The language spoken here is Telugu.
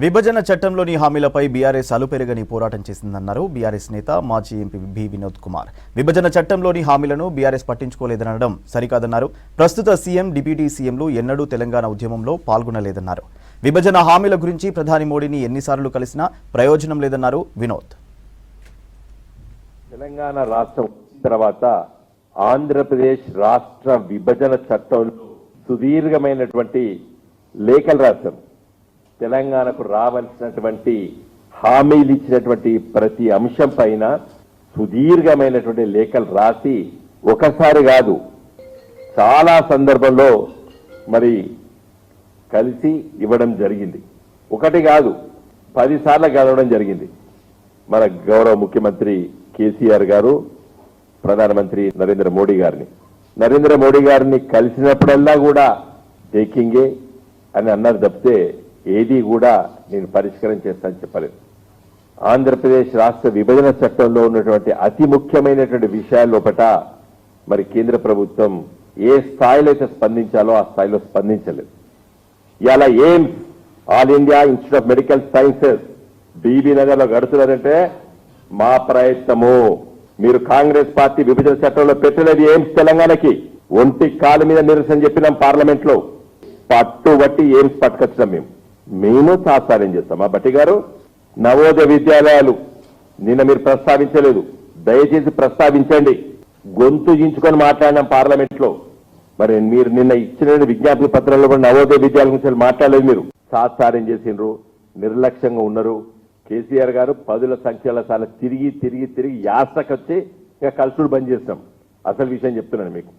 విభజన చట్టంలోని హామీలపై బీఆర్ఎస్ అలుపెరగని పోరాటం చేసిందన్నారు బీఆర్ఎస్ నేత మాజీ ఎంపీ బి వినోద్ కుమార్. విభజన చట్టంలోని హామీలను బీఆర్ఎస్ పట్టించుకోలేదనడం సరికాదన్నారు. ప్రస్తుత సీఎం, డిప్యూటీ సీఎంలు ఎన్నడూ తెలంగాణ ఉద్యమంలో పాల్గొనలేదన్నారు. విభజన హామీల గురించి ప్రధాని మోడీని ఎన్నిసార్లు కలిసినా ప్రయోజనం లేదన్నారు వినోద్. తెలంగాణ రాష్ట్రం తర్వాత ఆంధ్రప్రదేశ్ రాష్ట్ర విభజన చట్టంలో సుదీర్ఘమైనటువంటి లేఖలు రాశారు. తెలంగాణకు రావాల్సినటువంటి హామీలు ఇచ్చినటువంటి ప్రతి అంశం పైన సుదీర్ఘమైనటువంటి లేఖలు రాసి ఒకసారి కాదు చాలా సందర్భంలో మరి కలిసి ఇవ్వడం జరిగింది. ఒకటి కాదు 10 సార్లు కలవడం జరిగింది. మన గౌరవ ముఖ్యమంత్రి కేసీఆర్ గారు ప్రధానమంత్రి నరేంద్ర మోడీ గారిని కలిసినప్పుడల్లా కూడా టేకింగే అని అన్నారు తప్పితే ఏది కూడా నేను పరిష్కారం చేస్తానని చెప్పలేదు. ఆంధ్రప్రదేశ్ రాష్ట్ర విభజన చట్టంలో ఉన్నటువంటి అతి ముఖ్యమైనటువంటి విషయాల లోపట మరి కేంద్ర ప్రభుత్వం ఏ స్థాయిలో అయితే స్పందించాలో ఆ స్థాయిలో స్పందించలేదు. ఇలా AIIMS All India Institute of Medical Sciences Bibinagar లో గడుతున్నదంటే మా ప్రయత్నము. మీరు కాంగ్రెస్ పార్టీ విభజన చట్టంలో పెట్టలేదు ఎయిమ్స్ తెలంగాణకి. ఒంటి కాలు మీద నిరసన చెప్పినాం పార్లమెంట్ లో. పట్టుబట్టి ఎయిమ్స్ పట్టుకొచ్చినాం. మేము సాసారం చేస్తాం. ఆ బట్టి గారు నవోదయ విద్యాలయాలు నిన్న మీరు ప్రస్తావించలేదు, దయచేసి ప్రస్తావించండి. గొంతు చించుకొని మాట్లాడినాం పార్లమెంట్ లో. మరి మీరు నిన్న ఇచ్చిన విజ్ఞాపన పత్రంలో కూడా నవోదయ విద్యాలయం గురించి మాట్లాడలేదు. మీరు సాసారం చేసిండ్రు, నిర్లక్ష్యంగా ఉన్నారు. కేసీఆర్ గారు 10ల సంఖ్యల సార్లు తిరిగి యాసకొచ్చి ఇంకా కలుసుడు బంద్ చేస్తాం. అసలు విషయం చెప్తున్నాను మీకు.